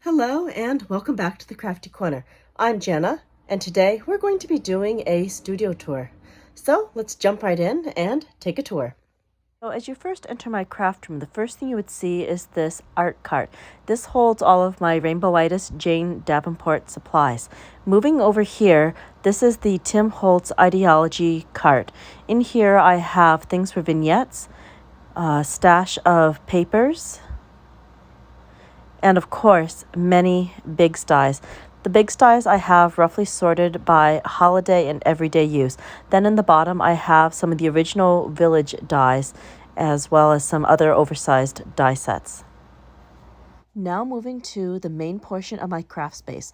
Hello and welcome back to the Crafty Corner. I'm Jenna and today we're going to be doing a studio tour. So let's jump right in and take a tour. So as you first enter my craft room, the first thing you would see is this art cart. This holds all of my Rainbowitis Jane Davenport supplies. Moving over here, this is the Tim Holtz Ideology cart. In here I have things for vignettes, a stash of papers, and of course, many big styes. The big styes I have roughly sorted by holiday and everyday use. Then in the bottom, I have some of the original Village dies, as well as some other oversized die sets. Now moving to the main portion of my craft space.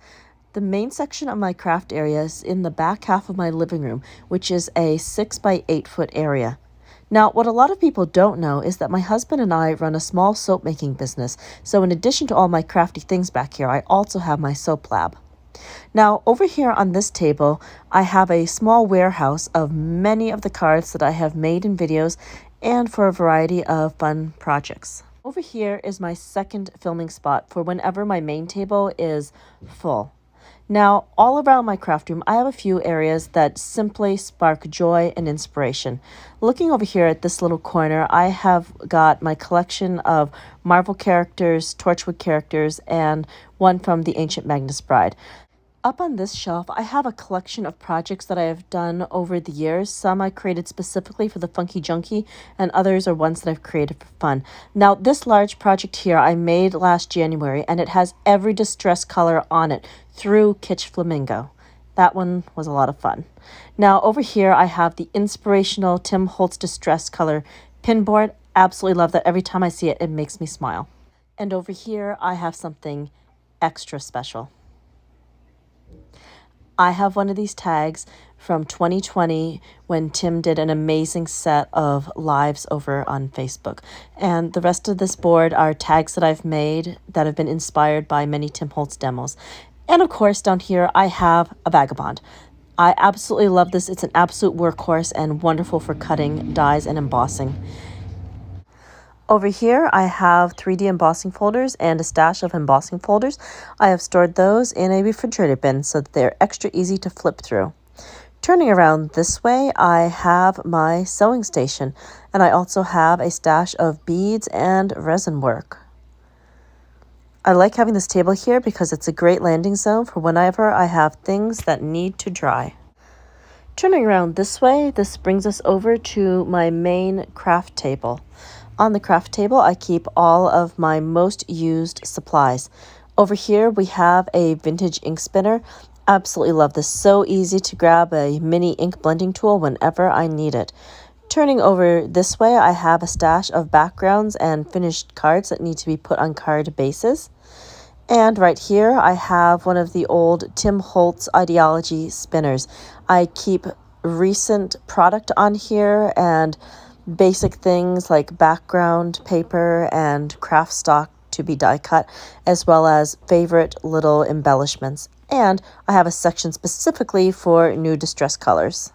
The main section of my craft area is in the back half of my living room, which is a 6 by 8 foot area. Now, what a lot of people don't know is that my husband and I run a small soap making business, so in addition to all my crafty things back here, I also have my soap lab. Now, over here on this table, I have a small warehouse of many of the cards that I have made in videos and for a variety of fun projects. Over here is my second filming spot for whenever my main table is full. Now, all around my craft room, I have a few areas that simply spark joy and inspiration. Looking over here at this little corner, I have got my collection of Marvel characters, Torchwood characters, and one from the Ancient Magnus Bride. Up on this shelf, I have a collection of projects that I have done over the years. Some I created specifically for the Funky Junkie, and others are ones that I've created for fun. Now, this large project here I made last January, and it has every distress color on it through Kitsch Flamingo. That one was a lot of fun. Now, over here, I have the inspirational Tim Holtz Distress Color pinboard. Absolutely love that. Every time I see it, it makes me smile. And over here, I have something extra special. I have one of these tags from 2020 when Tim did an amazing set of lives over on Facebook. And the rest of this board are tags that I've made that have been inspired by many Tim Holtz demos. And of course, down here, I have a vagabond. I absolutely love this. It's an absolute workhorse and wonderful for cutting dies and embossing. Over here, I have 3D embossing folders and a stash of embossing folders. I have stored those in a refrigerator bin so that they're extra easy to flip through. Turning around this way, I have my sewing station, and I also have a stash of beads and resin work. I like having this table here because it's a great landing zone for whenever I have things that need to dry. Turning around this way, this brings us over to my main craft table. On the craft table, I keep all of my most used supplies. Over here, we have a vintage ink spinner. Absolutely love this. So easy to grab a mini ink blending tool whenever I need it. Turning over this way, I have a stash of backgrounds and finished cards that need to be put on card bases. And right here, I have one of the old Tim Holtz Ideology spinners. I keep recent product on here and basic things like background paper and craft stock to be die cut, as well as favorite little embellishments. And I have a section specifically for new distress colors.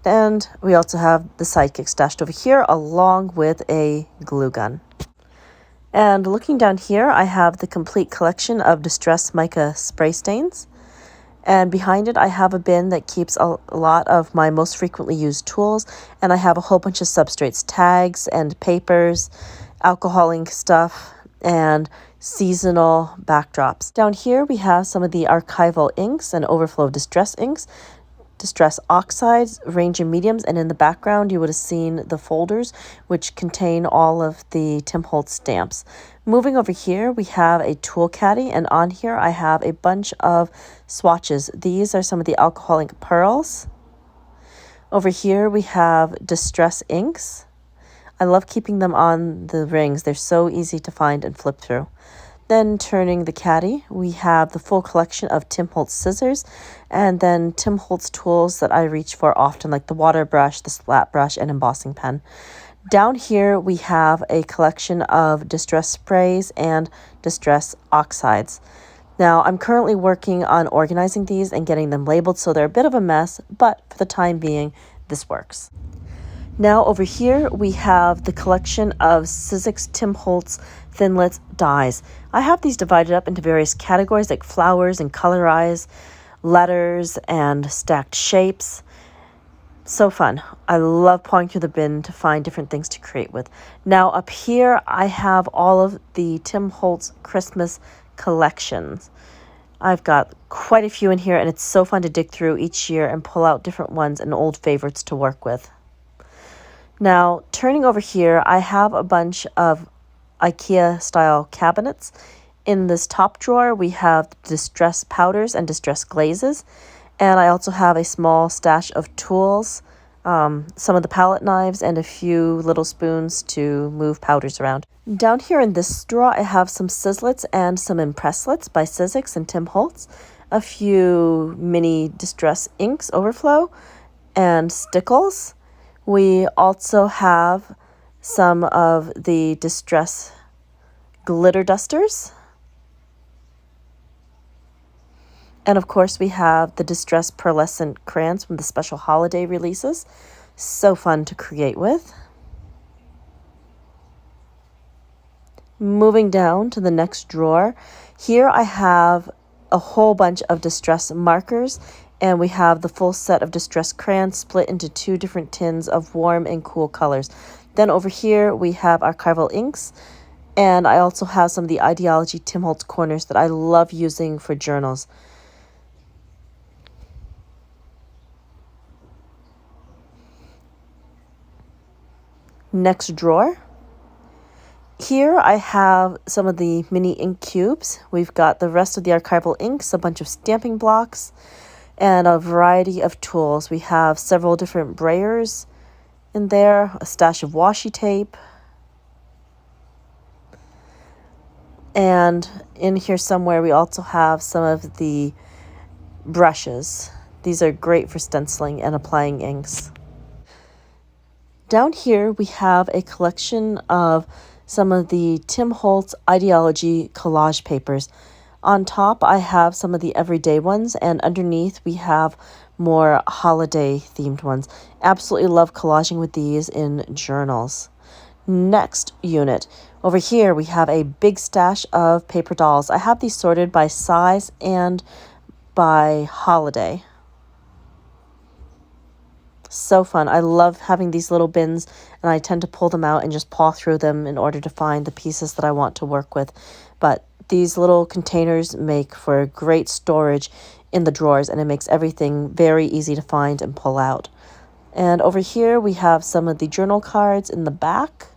And we also have the sidekick stashed over here along with a glue gun. And looking down here, I have the complete collection of distress mica spray stains. And behind it, I have a bin that keeps a lot of my most frequently used tools. And I have a whole bunch of substrates, tags and papers, alcohol ink stuff, and seasonal backdrops. Down here, we have some of the archival inks and overflow distress inks, distress oxides, range in mediums, and in the background, you would have seen the folders, which contain all of the Tim Holtz stamps. Moving over here, we have a tool caddy, and on here I have a bunch of swatches. These are some of the alcohol ink pearls. Over here, we have distress inks. I love keeping them on the rings. They're so easy to find and flip through. Then turning the caddy, we have the full collection of Tim Holtz scissors, and then Tim Holtz tools that I reach for often, like the water brush, the splat brush, and embossing pen. Down here, we have a collection of distress sprays and distress oxides. Now, I'm currently working on organizing these and getting them labeled, so they're a bit of a mess, but for the time being, this works. Now over here we have the collection of Sizzix Tim Holtz Thinlit dies. I have these divided up into various categories like flowers and color eyes, letters, and stacked shapes. So fun. I love pawing through the bin to find different things to create with. Now up here I have all of the Tim Holtz Christmas collections. I've got quite a few in here, and it's so fun to dig through each year and pull out different ones and old favorites to work with. Now, turning over here, I have a bunch of Ikea style cabinets. In this top drawer, we have distress powders and distress glazes. And I also have a small stash of tools, some of the palette knives, and a few little spoons to move powders around. Down here in this drawer, I have some Sizzlets and some Impresslets by Sizzix and Tim Holtz, a few mini distress inks, overflow, and stickles. We also have some of the distress glitter dusters. And of course, we have the Distress Pearlescent crayons from the special holiday releases. So fun to create with. Moving down to the next drawer, here I have a whole bunch of distress markers, and we have the full set of distress crayons split into 2 different tins of warm and cool colors. Then over here, we have archival inks, and I also have some of the Ideology Tim Holtz corners that I love using for journals. Next drawer. Here I have some of the mini ink cubes. We've got the rest of the archival inks, a bunch of stamping blocks, and a variety of tools. We have several different brayers in there, a stash of washi tape, and in here somewhere we also have some of the brushes. These are great for stenciling and applying inks. Down here we have a collection of some of the Tim Holtz Ideology collage papers. On top I have some of the everyday ones, and underneath we have more holiday themed ones. Absolutely love collaging with these in journals. Next unit. Over here we have a big stash of paper dolls. I have these sorted by size and by holiday. So fun. I love having these little bins, and I tend to pull them out and just paw through them in order to find the pieces that I want to work with. But these little containers make for great storage in the drawers, and it makes everything very easy to find and pull out. And over here we have some of the journal cards in the back.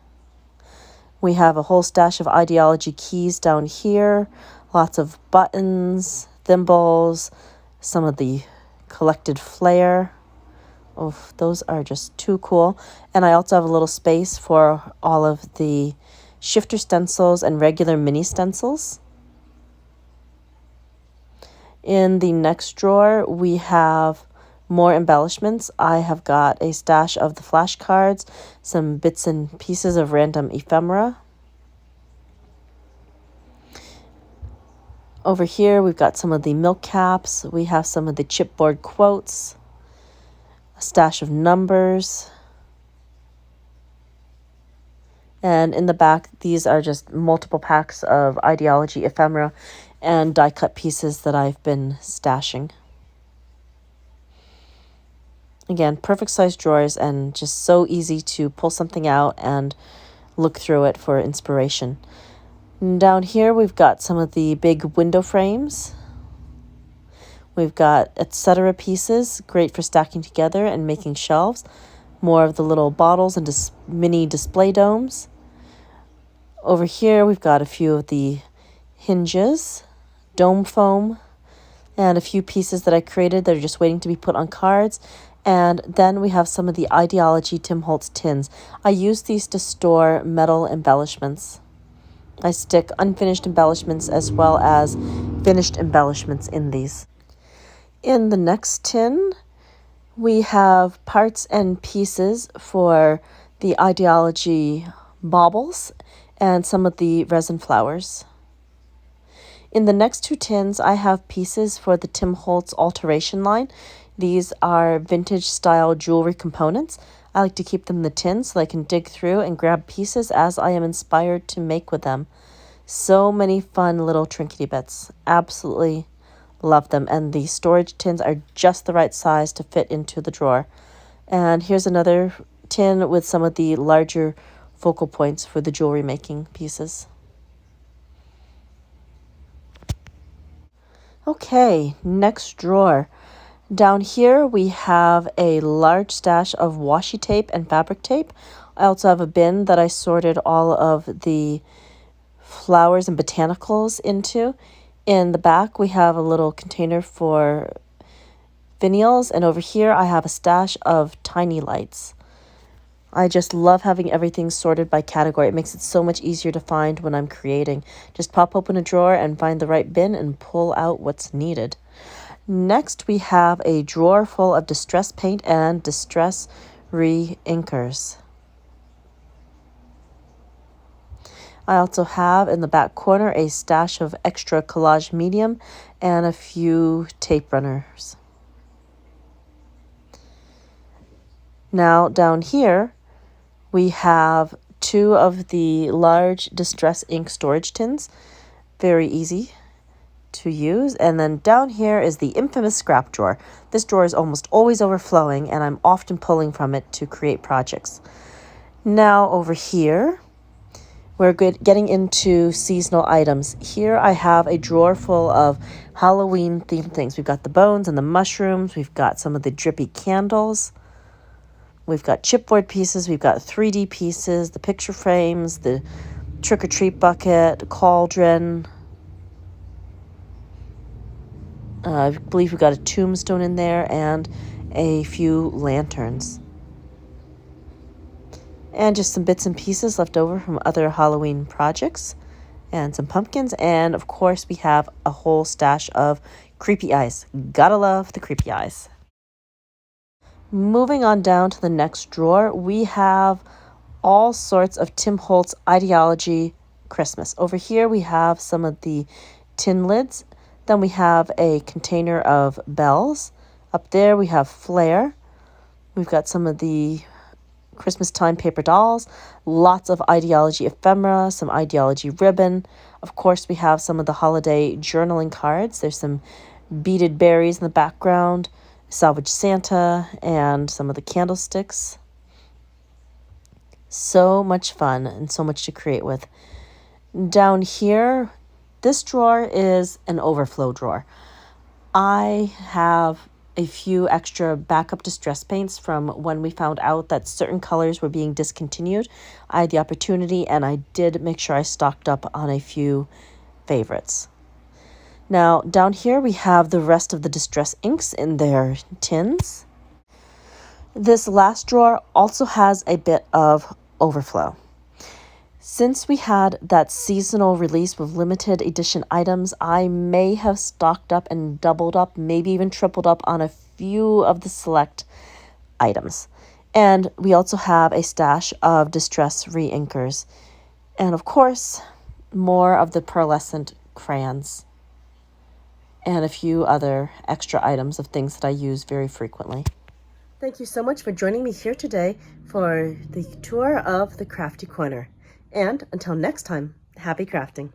We have a whole stash of Ideology keys down here, lots of buttons, thimbles, some of the collected flair. Oh, those are just too cool. And I also have a little space for all of the shifter stencils and regular mini stencils. In the next drawer, we have more embellishments. I have got a stash of the flashcards, some bits and pieces of random ephemera. Over here, we've got some of the milk caps. We have some of the chipboard quotes, a stash of numbers. And in the back, these are just multiple packs of Ideology ephemera and die cut pieces that I've been stashing. Again, perfect size drawers, and just so easy to pull something out and look through it for inspiration. And down here, we've got some of the big window frames. We've got etc. pieces, great for stacking together and making shelves. More of the little bottles and mini display domes. Over here, we've got a few of the hinges, dome foam, and a few pieces that I created that are just waiting to be put on cards. And then we have some of the Ideology Tim Holtz tins. I use these to store metal embellishments. I stick unfinished embellishments as well as finished embellishments in these. In the next tin, we have parts and pieces for the Ideology baubles and some of the resin flowers. In the next 2 tins, I have pieces for the Tim Holtz Alteration line. These are vintage style jewelry components. I like to keep them in the tin so I can dig through and grab pieces as I am inspired to make with them. So many fun little trinkety bits. Absolutely love them. And the storage tins are just the right size to fit into the drawer. And here's another tin with some of the larger focal points for the jewelry making pieces. Okay, next drawer. Down here we have a large stash of washi tape and fabric tape. I also have a bin that I sorted all of the flowers and botanicals into. In the back we have a little container for finials, and over here I have a stash of tiny lights. I just love having everything sorted by category. It makes it so much easier to find when I'm creating. Just pop open a drawer and find the right bin and pull out what's needed. Next, we have a drawer full of distress paint and distress re-inkers. I also have in the back corner a stash of extra collage medium and a few tape runners. Now down here, we have 2 of the large distress ink storage tins. Very easy to use. And then down here is the infamous scrap drawer. This drawer is almost always overflowing, and I'm often pulling from it to create projects. Now over here, we're getting into seasonal items. Here I have a drawer full of Halloween themed things. We've got the bones and the mushrooms. We've got some of the drippy candles. We've got chipboard pieces, we've got 3D pieces, the picture frames, the trick-or-treat bucket, the cauldron. I believe we've got a tombstone in there and a few lanterns. And just some bits and pieces left over from other Halloween projects and some pumpkins. And of course we have a whole stash of creepy eyes. Gotta love the creepy eyes. Moving on down to the next drawer, we have all sorts of Tim Holtz Ideology Christmas. Over here we have some of the tin lids. Then we have a container of bells. Up there we have Flair. We've got some of the Christmas time paper dolls, lots of Ideology ephemera, some Ideology ribbon. Of course we have some of the holiday journaling cards. There's some beaded berries in the background, salvage Santa, and some of the candlesticks. So much fun and so much to create with. Down here, this drawer is an overflow drawer. I have a few extra backup distress paints from when we found out that certain colors were being discontinued. I had the opportunity and I did make sure I stocked up on a few favorites. Now, down here we have the rest of the distress inks in their tins. This last drawer also has a bit of overflow. Since we had that seasonal release with limited edition items, I may have stocked up and doubled up, maybe even tripled up on a few of the select items. And we also have a stash of distress re-inkers. And of course, more of the pearlescent crayons. And a few other extra items of things that I use very frequently. Thank you so much for joining me here today for the tour of the Crafty Corner. And until next time, happy crafting.